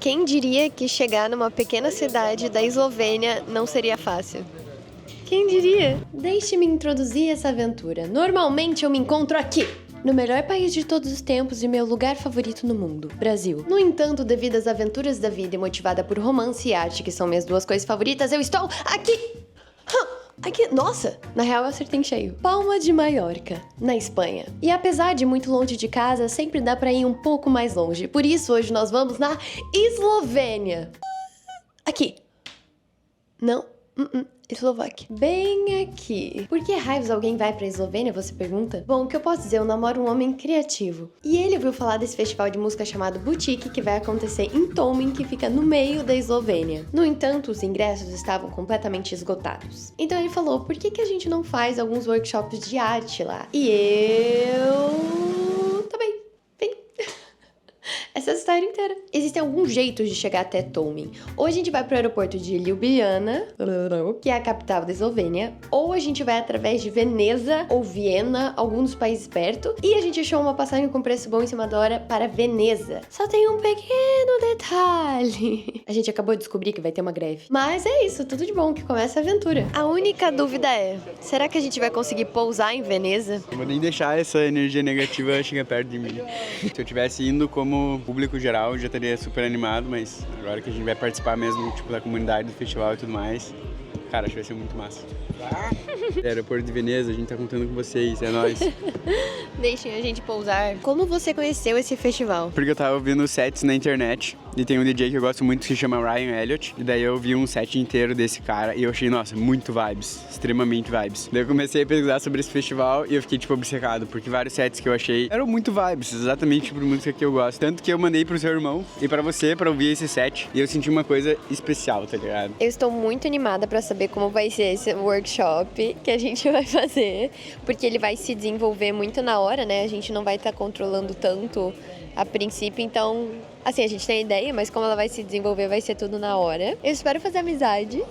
Quem diria que chegar numa pequena cidade da Eslovênia não seria fácil? Quem diria? Deixe-me introduzir essa aventura. Normalmente eu me encontro aqui, no melhor país de todos os tempos e meu lugar favorito no mundo, Brasil. No entanto, devido às aventuras da vida e motivada por romance e arte, que são minhas duas coisas favoritas, eu estou aqui! Aqui, nossa, na real eu acertei em cheio. Palma de Maiorca, na Espanha. E apesar de muito longe de casa, sempre dá pra ir um pouco mais longe. Por isso, hoje nós vamos na Eslovênia. Aqui. Não? Eslováquia. Bem aqui. Por que raios alguém vai pra Eslovênia, você pergunta? Bom, o que eu posso dizer, eu namoro um homem criativo. E ele ouviu falar desse festival de música chamado Boutique, que vai acontecer em Tomin, que fica no meio da Eslovênia. No entanto, os ingressos estavam completamente esgotados. Então ele falou, por que a gente não faz alguns workshops de arte lá? E eu... também. Essa é a história inteira. Existem alguns jeitos de chegar até Tomin. Ou a gente vai pro aeroporto de Ljubljana, que é a capital da Eslovênia, ou a gente vai através de Veneza ou Viena, alguns dos países perto, e a gente achou uma passagem com preço bom em cima da hora para Veneza. Só tem um pequeno detalhe. A gente acabou de descobrir que vai ter uma greve. Mas é isso, tudo de bom, que começa a aventura. A única dúvida é, será que a gente vai conseguir pousar em Veneza? Não vou nem deixar essa energia negativa chegar perto de mim. Se eu tivesse indo como público geral, já estaria super animado, mas agora que a gente vai participar mesmo, tipo, da comunidade do festival e tudo mais, cara, acho que vai ser muito massa. Aeroporto de Veneza, a gente tá contando com vocês, é nóis. Deixem a gente pousar. Como você conheceu esse festival? Porque eu tava ouvindo sets na internet e tem um DJ que eu gosto muito que se chama Ryan Elliott, e daí eu vi um set inteiro desse cara e eu achei, nossa, muito vibes, extremamente vibes. Daí eu comecei a pesquisar sobre esse festival e eu fiquei, tipo, obcecado, porque vários sets que eu achei eram muito vibes, exatamente tipo de música que eu gosto. Tanto que eu mandei pro seu irmão e pra você pra ouvir esse set e eu senti uma coisa especial, tá ligado? Eu estou muito animada pra saber como vai ser esse workshop que a gente vai fazer, porque ele vai se desenvolver muito na hora, né? A gente não vai estar controlando tanto a princípio, então, assim, a gente tem a ideia, mas como ela vai se desenvolver, vai ser tudo na hora. Eu espero fazer amizades.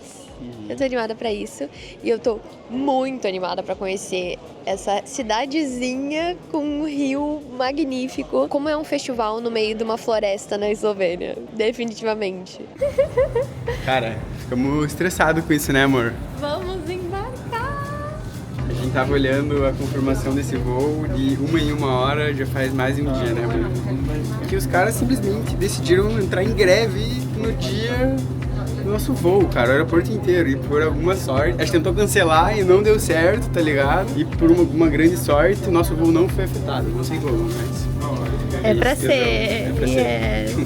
Eu tô animada pra isso. E eu tô muito animada pra conhecer essa cidadezinha com um rio magnífico. Como é um festival no meio de uma floresta na Eslovênia. Definitivamente. Cara, ficamos estressados com isso, né, amor? Vamos embarcar! A gente tava olhando a confirmação desse voo de 1 hora, já faz mais de um dia, né, amor? Que os caras simplesmente decidiram entrar em greve no dia do nosso voo, cara, o aeroporto inteiro. E por alguma sorte, a gente tentou cancelar e não deu certo, tá ligado? E por uma grande sorte, o nosso voo não foi afetado. Não sei como, mas... É pra ser. É pra ser. Yes.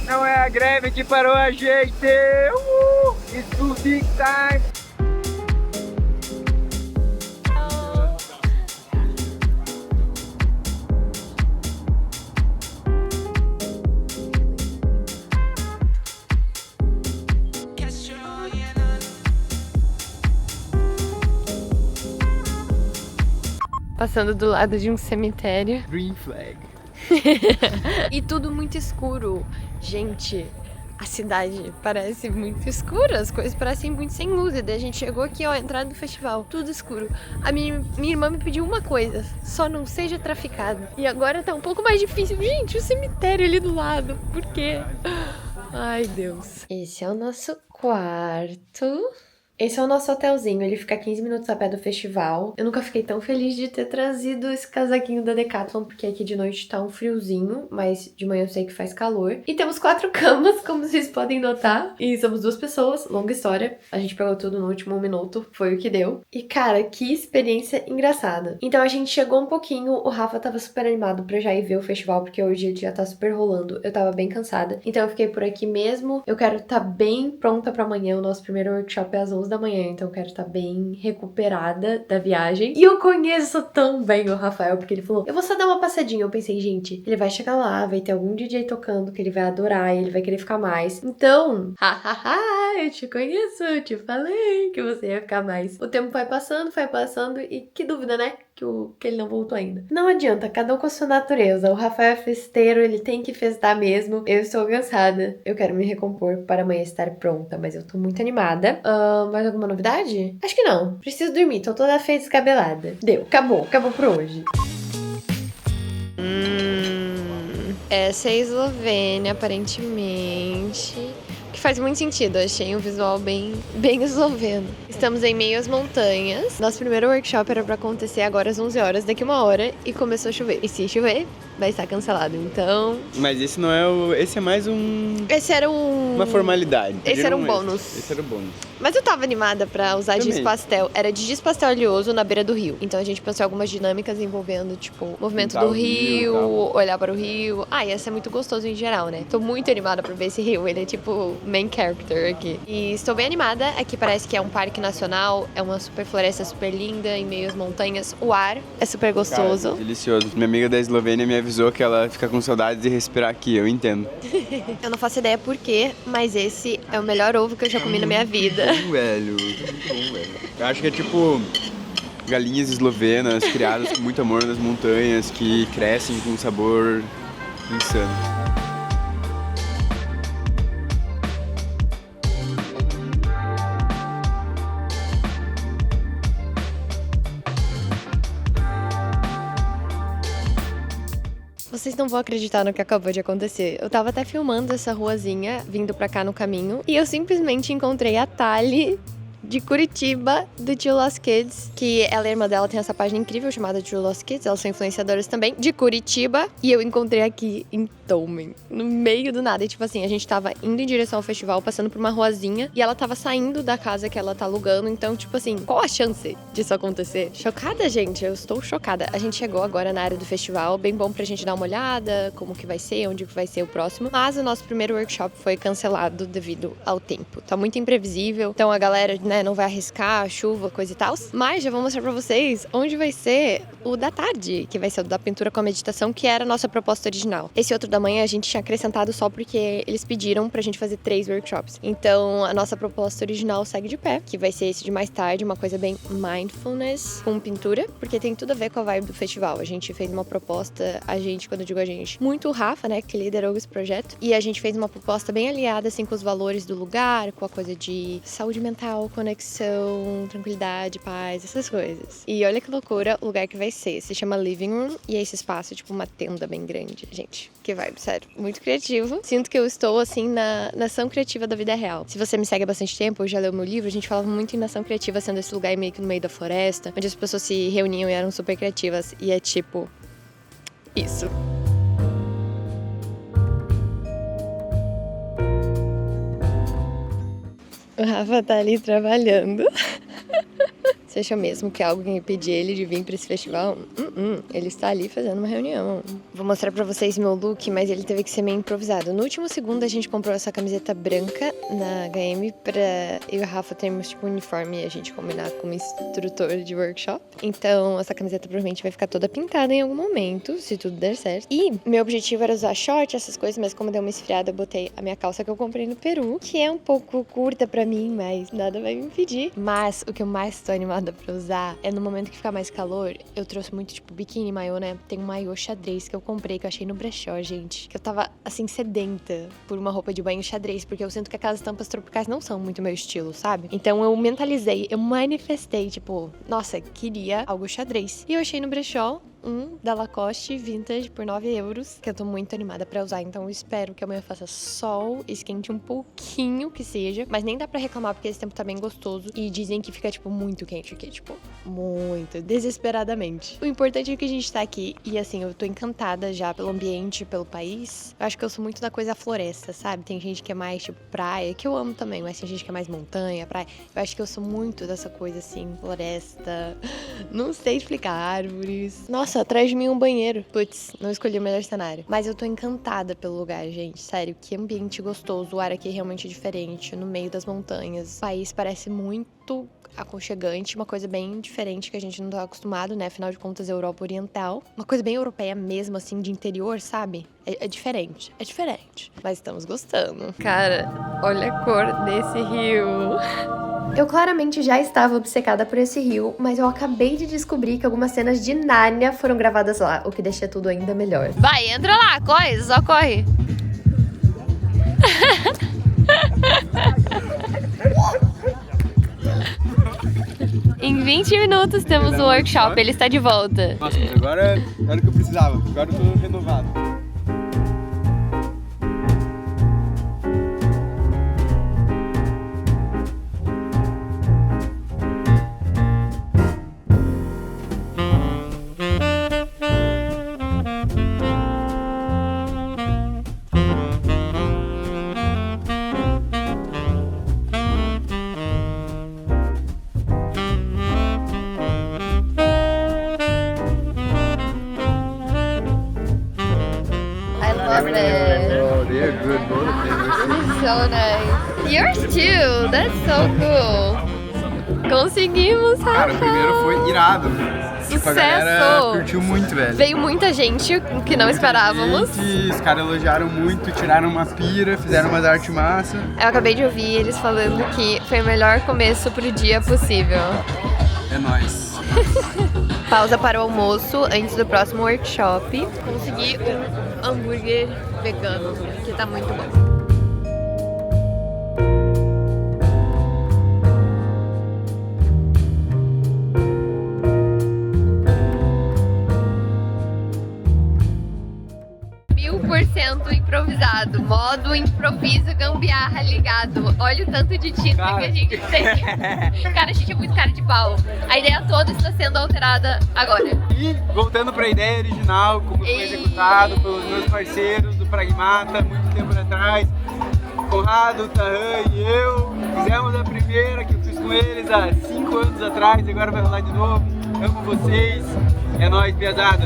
Não é a greve que parou a gente! It's too big time! Passando do lado de um cemitério. Green flag. E tudo muito escuro. Gente, a cidade parece muito escura, as coisas parecem muito sem luz. E daí a gente chegou aqui, ó, a entrada do festival, tudo escuro. A minha irmã me pediu uma coisa, só não seja traficado. E agora tá um pouco mais difícil. Gente, o cemitério ali do lado, por quê? Ai, Deus. Esse é o nosso quarto. Esse é o nosso hotelzinho, ele fica a 15 minutos a pé do festival. Eu nunca fiquei tão feliz de ter trazido esse casaquinho da Decathlon, porque aqui de noite tá um friozinho, mas de manhã eu sei que faz calor. E temos 4 camas, como vocês podem notar. E somos 2 pessoas, longa história. A gente pegou tudo no último minuto, foi o que deu. E cara, que experiência engraçada. Então a gente chegou um pouquinho, o Rafa tava super animado pra já ir ver o festival, porque hoje ele já tá super rolando. Eu tava bem cansada, então eu fiquei por aqui mesmo. Eu quero estar bem pronta pra amanhã, o nosso primeiro workshop é às 11 da manhã, então eu quero estar bem recuperada da viagem. E eu conheço tão bem o Rafael, porque ele falou, eu vou só dar uma passadinha. Eu pensei, gente, ele vai chegar lá, vai ter algum DJ tocando que ele vai adorar e ele vai querer ficar mais. Então, hahaha, eu te conheço, eu te falei que você ia ficar mais. O tempo vai passando e que dúvida, né? Que ele não voltou ainda. Não adianta, cada um com a sua natureza. O Rafael é festeiro, ele tem que festar mesmo. Eu estou cansada. Eu quero me recompor para amanhã estar pronta, mas eu tô muito animada. Mais alguma novidade? Acho que não. Preciso dormir, tô toda feia descabelada. Deu, acabou por hoje. essa é a Eslovênia, aparentemente. Que faz muito sentido, achei um visual bem esloveno. Estamos em meio às montanhas. Nosso primeiro workshop era pra acontecer agora às 11 horas, daqui uma hora, e começou a chover. E se chover, vai estar cancelado, então... Mas esse não é o... Esse é mais um... Esse era uma formalidade. Esse era um bônus. Esse era o bônus. Mas eu tava animada pra usar giz pastel. Era de giz pastel oleoso na beira do rio. Então a gente pensou em algumas dinâmicas envolvendo, tipo, movimento do rio, olhar para o rio. Ia ser muito gostoso em geral, né? Tô muito animada pra ver esse rio. Ele é, tipo, main character aqui. E estou bem animada. Aqui parece que é um parque nacional. É uma super floresta super linda, em meio às montanhas. O ar é super gostoso. Cara, delicioso. Minha amiga da Eslovênia me avisou que ela fica com saudades de respirar aqui. Eu entendo. Eu não faço ideia por quê, mas esse é o melhor ovo que eu já comi na minha vida. Velho, muito bom, velho. Eu acho que é tipo galinhas eslovenas criadas com muito amor nas montanhas que crescem com um sabor insano. Vocês não vão acreditar no que acabou de acontecer. Eu tava até filmando essa ruazinha, vindo pra cá no caminho, e eu simplesmente encontrei a Thali de Curitiba, do Tio Lost Kids, que ela e a irmã dela tem essa página incrível chamada Tio Lost Kids, elas são influenciadoras também, de Curitiba, e eu encontrei aqui em Tolmen, no meio do nada, e tipo assim, a gente tava indo em direção ao festival, passando por uma ruazinha, e ela tava saindo da casa que ela tá alugando, então tipo assim, qual a chance disso acontecer? Chocada, gente, eu estou chocada. A gente chegou agora na área do festival, bem bom pra gente dar uma olhada, como que vai ser, onde que vai ser o próximo, mas o nosso primeiro workshop foi cancelado devido ao tempo. Tá muito imprevisível, então a galera, né, não vai arriscar chuva, coisa e tal. Mas já vou mostrar pra vocês onde vai ser o da tarde, que vai ser o da pintura com a meditação, que era a nossa proposta original. Esse outro da manhã a gente tinha acrescentado só porque eles pediram pra gente fazer 3 workshops. Então a nossa proposta original segue de pé, que vai ser esse de mais tarde, uma coisa bem mindfulness com pintura, porque tem tudo a ver com a vibe do festival. A gente fez uma proposta, quando eu digo a gente, muito o Rafa, né, que liderou esse projeto, e a gente fez uma proposta bem aliada, assim, com os valores do lugar, com a coisa de saúde mental, conexão, tranquilidade, paz, essas coisas. E olha que loucura o lugar que vai ser. Se chama Living Room e é esse espaço é tipo uma tenda bem grande. Gente, que vibe, sério. Muito criativo. Sinto que eu estou, assim, na ação criativa da vida real. Se você me segue há bastante tempo, ou já leu meu livro, a gente falava muito em ação criativa, sendo esse lugar meio que no meio da floresta, onde as pessoas se reuniam e eram super criativas. E é tipo... isso. O Rafa tá ali trabalhando. Você acha mesmo que alguém pedir ele de vir pra esse festival? Ele está ali fazendo uma reunião. Vou mostrar pra vocês meu look, mas ele teve que ser meio improvisado. No último segundo a gente comprou essa camiseta branca na HM pra eu e o Rafa termos tipo um uniforme e a gente combinar com um instrutor de workshop. Então essa camiseta provavelmente vai ficar toda pintada em algum momento, se tudo der certo. E meu objetivo era usar short, essas coisas, mas como deu uma esfriada, eu botei a minha calça que eu comprei no Peru, que é um pouco curta pra mim, mas nada vai me impedir. Mas o que eu mais tô animada pra usar é no momento que ficar mais calor. Eu trouxe muito, tipo, biquíni, maiô, né? Tem um maiô xadrez que eu comprei, que eu achei no brechó, gente. Que eu tava, assim, sedenta por uma roupa de banho xadrez, porque eu sinto que aquelas tampas tropicais não são muito meu estilo, sabe? Então eu mentalizei, eu manifestei, tipo, nossa, queria algo xadrez. E eu achei no brechó da Lacoste Vintage por 9 euros, que eu tô muito animada pra usar, então eu espero que amanhã faça sol, esquente um pouquinho que seja, mas nem dá pra reclamar porque esse tempo tá bem gostoso e dizem que fica, tipo, muito quente aqui, tipo, muito, desesperadamente. O importante é que a gente tá aqui e, assim, eu tô encantada já pelo ambiente, pelo país. Eu acho que eu sou muito da coisa floresta, sabe? Tem gente que é mais, tipo, praia, que eu amo também, mas tem gente que é mais montanha, praia. Eu acho que eu sou muito dessa coisa, assim, floresta, não sei explicar, árvores. Nossa, atrás de mim um banheiro. Putz, não escolhi o melhor cenário. Mas eu tô encantada pelo lugar, gente. Sério, que ambiente gostoso. O ar aqui é realmente diferente, no meio das montanhas. O país parece muito aconchegante, uma coisa bem diferente que a gente não tá acostumado, né? Afinal de contas, Europa Oriental. Uma coisa bem europeia mesmo, assim, de interior, sabe? É diferente. É diferente. Mas estamos gostando. Cara, olha a cor desse rio. Eu claramente já estava obcecada por esse rio, mas eu acabei de descobrir que algumas cenas de Nárnia foram gravadas lá, o que deixa tudo ainda melhor. Vai, entra lá, corre, só corre. Em 20 minutos temos o workshop, ele está de volta. Nossa, mas agora era o que eu precisava, agora eu tô renovado. Love it. Oh, they are good, both of them. This is so nice. Yours too. That's so cool. Conseguimos, Rafa. Cara, o primeiro foi irado. Tipo, a galera Sucesso. curtiu muito, velho. Veio muita gente que não esperávamos. Gente, os caras elogiaram muito, tiraram uma pira, fizeram umas artes massa. Eu acabei de ouvir eles falando que foi o melhor começo pro dia possível. É nóis. Pausa para o almoço antes do próximo workshop. Consegui um hambúrguer vegano, que tá muito bom. Improvisado, modo improviso gambiarra ligado. Olha o tanto de tinta que a gente tem. Cara, a gente é muito cara de pau. A ideia toda está sendo alterada agora. E voltando para a ideia original, como foi executado pelos meus parceiros do Pragmata muito tempo atrás, Conrado, Tahan e eu, fizemos a primeira que eu fiz com eles há 5 anos atrás, e agora vai rolar de novo. Amo vocês, é nóis, piazada!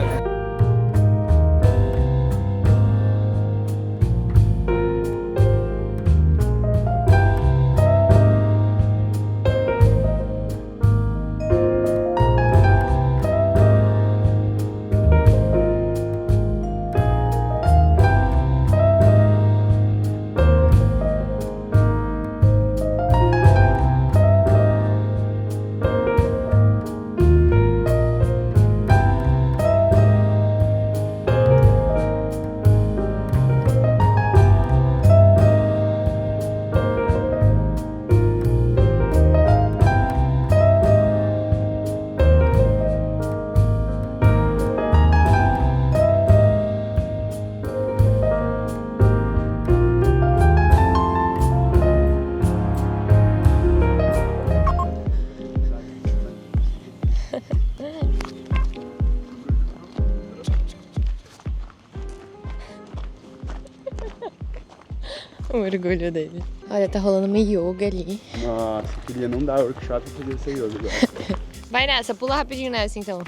O orgulho dele. Olha, tá rolando uma yoga ali. Nossa, eu queria não dar workshop e poder ser yoga agora. Vai nessa, pula rapidinho nessa então.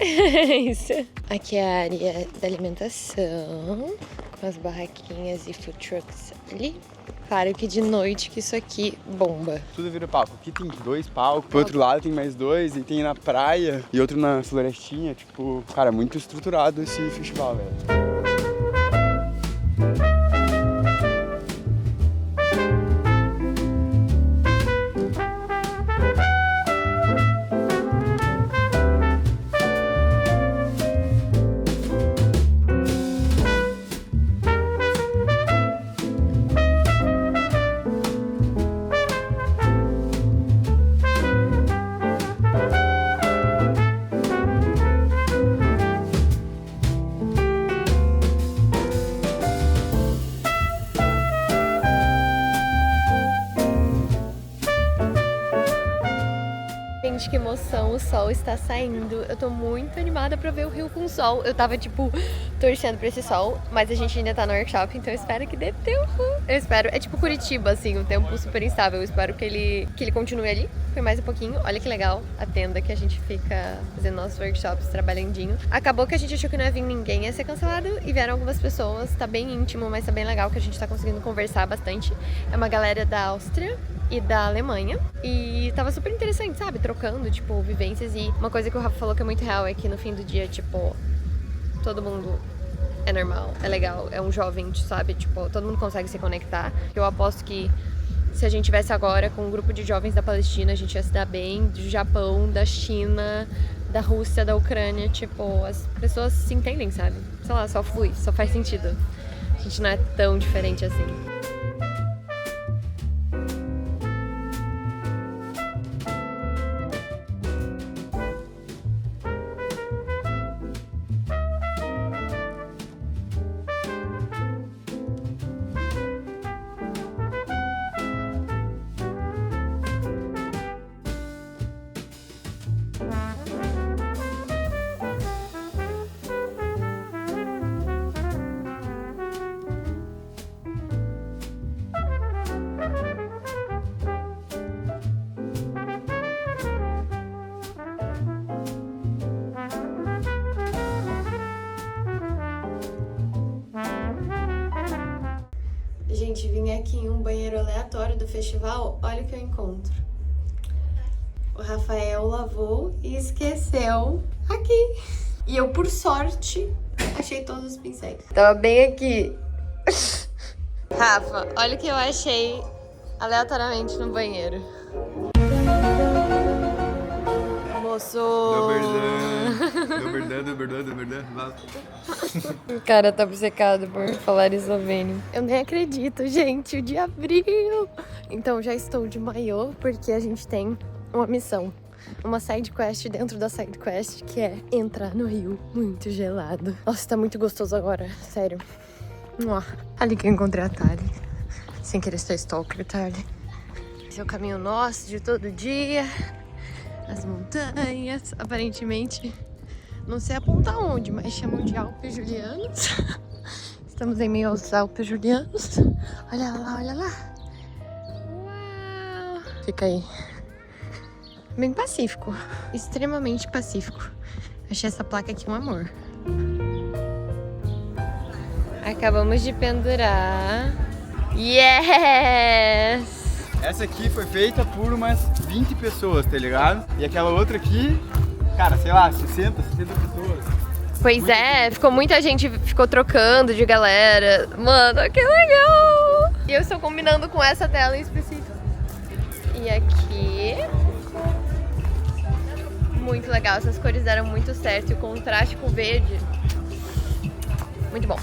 Isso. Aqui é a área da alimentação, com as barraquinhas e food trucks ali. Claro que de noite que isso aqui bomba. Tudo vira palco. Aqui tem 2 palcos, pro outro lado tem mais 2, e tem na praia e outro na florestinha. Tipo, cara, muito estruturado esse festival, velho. Gente, que emoção, o sol está saindo. Eu tô muito animada pra ver o Rio com sol. Eu tava, tipo, torcendo pra esse sol, mas a gente ainda tá no workshop, então eu espero que dê tempo. Eu espero, é tipo Curitiba, assim, um tempo super instável. Eu espero que ele continue ali por mais um pouquinho. Olha que legal a tenda que a gente fica fazendo nossos workshops, trabalhandinho. Acabou que a gente achou que não ia vir ninguém, ia ser cancelado, e vieram algumas pessoas. Tá bem íntimo, mas tá bem legal que a gente tá conseguindo conversar bastante. É uma galera da Áustria e da Alemanha, e tava super interessante, sabe? Trocando, tipo, vivências. E uma coisa que o Rafa falou que é muito real é que no fim do dia, tipo, todo mundo é normal, é legal, é um jovem, sabe? Tipo, todo mundo consegue se conectar. Eu aposto que se a gente tivesse agora com um grupo de jovens da Palestina, a gente ia se dar bem, do Japão, da China, da Rússia, da Ucrânia, tipo, as pessoas se entendem, sabe? Sei lá, só flui, só faz sentido. A gente não é tão diferente assim. Gente, vim aqui em um banheiro aleatório do festival, olha o que eu encontro. O Rafael lavou e esqueceu aqui. E eu, por sorte, achei todos os pincéis. Tava bem aqui. Rafa, olha o que eu achei aleatoriamente no banheiro. Moço! O cara tá obcecado por falar eslovênio. Eu nem acredito, gente, o dia abriu. Então já estou de maiô, porque a gente tem uma missão. Uma side quest dentro da side quest, que é entrar no rio muito gelado. Nossa, tá muito gostoso agora, sério. Ali que eu encontrei a Thali. Sem querer ser stalker, Thali. Esse é o caminho nosso de todo dia. As montanhas, aparentemente, não sei apontar onde, mas chamam de Alpes Julianos. Estamos em meio aos Alpes Julianos. Olha lá, olha lá. Uau! Fica aí. Bem pacífico, extremamente pacífico. Achei essa placa aqui um amor. Acabamos de pendurar. Yes! Essa aqui foi feita por umas 20 pessoas, tá ligado? E aquela outra aqui, cara, sei lá, 60 pessoas. Pois é, ficou muita gente, ficou trocando de galera. Mano, que legal! E eu estou combinando com essa tela em específico. E aqui... Muito legal, essas cores deram muito certo. E o contraste com o verde, muito bom.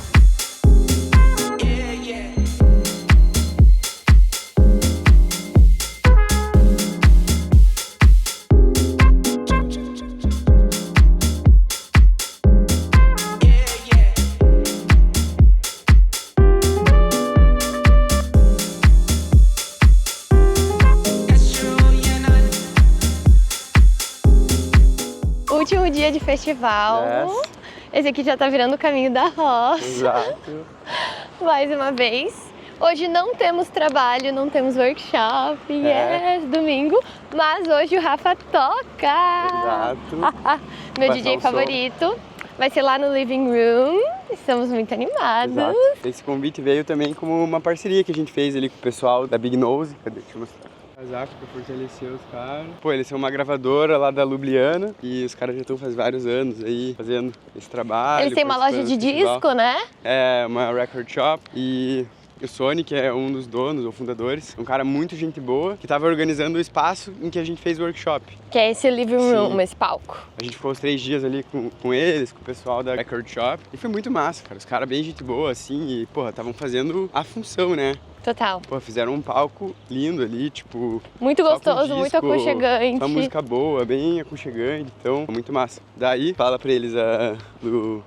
Último dia de festival. Yes. Esse aqui já tá virando o caminho da roça. Exato. Mais uma vez. Hoje não temos trabalho, não temos workshop. Yes, domingo. Mas hoje o Rafa toca. Exato. Meu DJ favorito. Vai ser lá no Living Room. Estamos muito animados. Exato. Esse convite veio também como uma parceria que a gente fez ali com o pessoal da Big Nose. Cadê? Deixa eu mostrar. Casaco pra fortalecer os caras. Pô, eles são uma gravadora lá da Ljubljana e os caras já estão faz vários anos aí fazendo esse trabalho. Eles têm uma loja de disco, né? É, uma record shop e o Sony, que é um dos donos ou fundadores, um cara muito gente boa, que estava organizando o espaço em que a gente fez o workshop. Que é esse living room, esse palco. A gente ficou uns 3 dias ali com eles, com o pessoal da record shop e foi muito massa, cara. Os caras bem gente boa, assim, e, porra, estavam fazendo a função, né? Total. Pô, fizeram um palco lindo ali, tipo... Muito gostoso, disco, muito aconchegante. Uma música boa, bem aconchegante, então, muito massa. Daí, fala pra eles do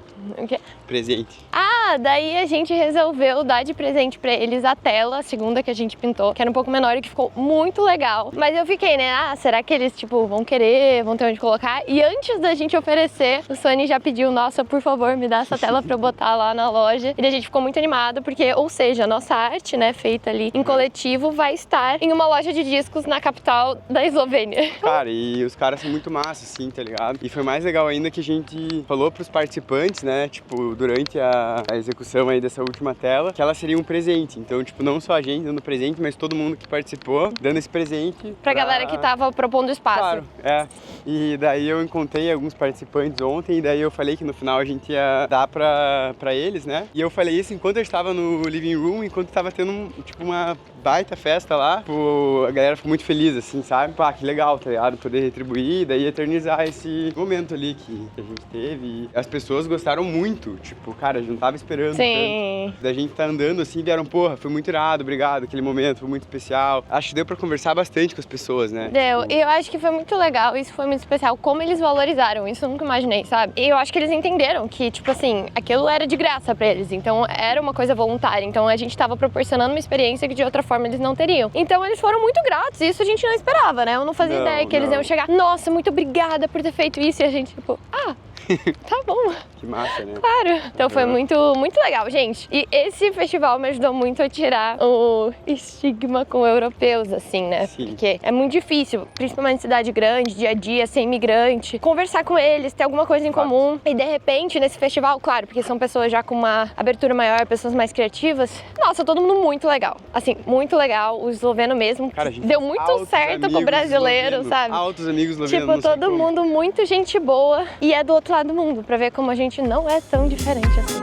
presente. Ah, daí a gente resolveu dar de presente pra eles a tela, a segunda que a gente pintou, que era um pouco menor e que ficou muito legal. Mas eu fiquei, né, será que eles, tipo, vão querer, vão ter onde colocar? E antes da gente oferecer, o Sony já pediu, nossa, por favor, me dá essa tela pra eu botar lá na loja. E a gente ficou muito animado, porque, ou seja, a nossa arte, né, feita ali em coletivo, vai estar em uma loja de discos na capital da Eslovênia. Cara, e os caras são muito massa, assim, tá ligado? E foi mais legal ainda que a gente falou pros participantes, né, tipo, durante a execução aí dessa última tela, que ela seria um presente. Então, tipo, não só a gente dando presente, mas todo mundo que participou dando esse presente. Pra galera que tava propondo espaço. Claro, é. E daí eu encontrei alguns participantes ontem, e daí eu falei que no final a gente ia dar pra eles, né? E eu falei isso enquanto eu estava no living room, enquanto tava tendo, tipo, uma baita festa lá. Tipo, a galera ficou muito feliz, assim, sabe? Pá, que legal, tá ligado? Poder retribuir, daí eternizar esse momento ali que a gente teve. E as pessoas gostaram muito, tipo, cara, a gente não tava esperando. Sim. Tanto. Da gente tá andando assim, vieram, porra, foi muito irado, obrigado, aquele momento foi muito especial. Acho que deu pra conversar bastante com as pessoas, né? Deu, tipo... e eu acho que foi muito legal, isso foi muito especial, como eles valorizaram, isso eu nunca imaginei, sabe? E eu acho que eles entenderam que, tipo assim, aquilo era de graça pra eles, então era uma coisa voluntária, então a gente tava proporcionando uma experiência que de outra forma eles não teriam. Então eles foram muito gratos, e isso a gente não esperava, né? Eu não fazia ideia que eles iam chegar, nossa, muito obrigada por ter feito isso, e a gente, tipo, Tá bom. Que massa, né? Claro. Então foi muito legal, gente. E esse festival me ajudou muito a tirar o estigma com europeus, assim, né? Sim. Porque é muito difícil, principalmente em cidade grande, dia a dia, ser imigrante, conversar com eles, ter alguma coisa em comum. E de repente, nesse festival, claro, porque são pessoas já com uma abertura maior, pessoas mais criativas. Nossa, todo mundo muito legal. Assim, muito legal. O esloveno mesmo. Cara, a gente deu muito certo com o brasileiro, sabe? Altos amigos eslovenos. Tipo, todo mundo muito gente boa e é do outro lado do mundo, pra ver como a gente não é tão diferente assim.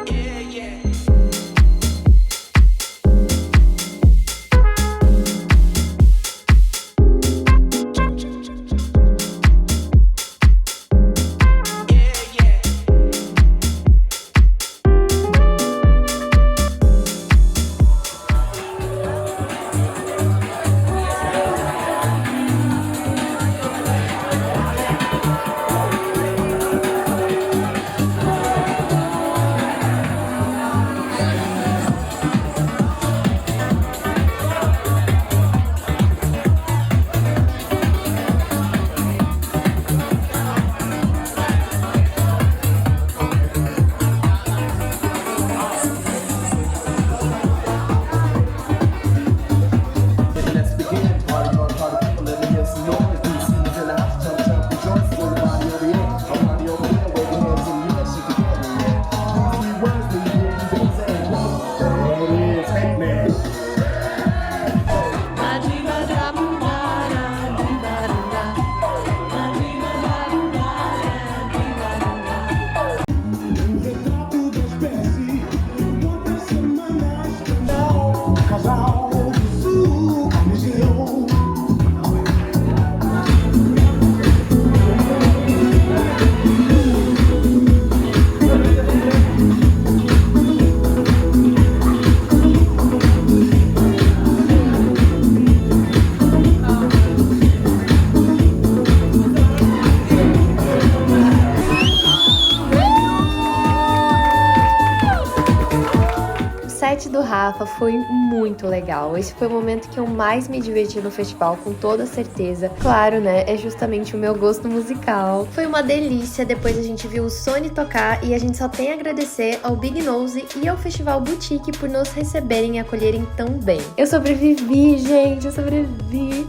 Do Rafa foi muito legal. Esse foi o momento que eu mais me diverti no festival, com toda certeza. Claro, né? É justamente o meu gosto musical. Foi uma delícia. Depois a gente viu o Sony tocar e a gente só tem a agradecer ao Big Nose e ao Festival Boutique por nos receberem e acolherem tão bem. Eu sobrevivi, gente. Eu sobrevivi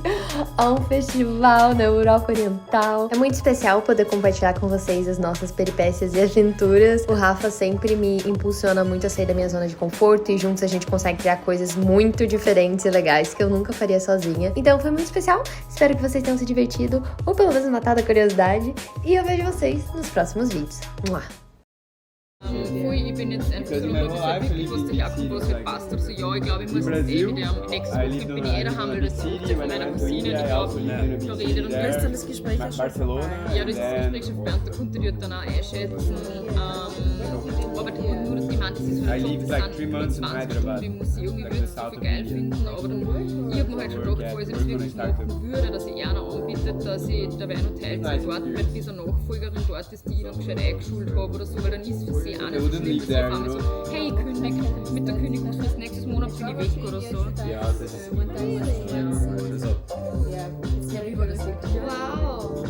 a um festival na Europa Oriental. É muito especial poder compartilhar com vocês as nossas peripécias e aventuras. O Rafa sempre me impulsiona muito a sair da minha zona de conforto e juntos a gente consegue criar coisas muito diferentes e legais que eu nunca faria sozinha. Então foi muito especial, espero que vocês tenham se divertido ou pelo menos matado a curiosidade und eu vejo vocês nos próximos vídeos. Mua! Ich bin jetzt einfach so, dass ich wirklich was daherkommt, was halt passt. Also ja, ich glaube, ich muss jetzt wieder nächste Woche bin ich daheim, weil das Tochter von meiner Cousine, die gerade verredet und ist dann das Gespräch schon vorbei? Ja, das ist das Gespräch schon vorbei und da konnte ich dann auch einschätzen. Aber nur, dass ich meine, das ist halt so interessant, über 20 Stunden im Museum, ich würde es so viel geil finden, aber dann, ich habe mir halt schon gedacht, falls ich das wirklich machen würde, dass ich einer anbietet, dass ich dabei noch Teilzeit dort bleibe, bis eine Nachfolgerin dort ist, die ich dann gescheit eingeschult habe oder so, weil dann ist für sie auch nicht so schlimm, dass ich auf einmal so, hey, ich kündige, mit der Kündigungsfrist nächstes Monat bin ich weg oder so. Ja, das ist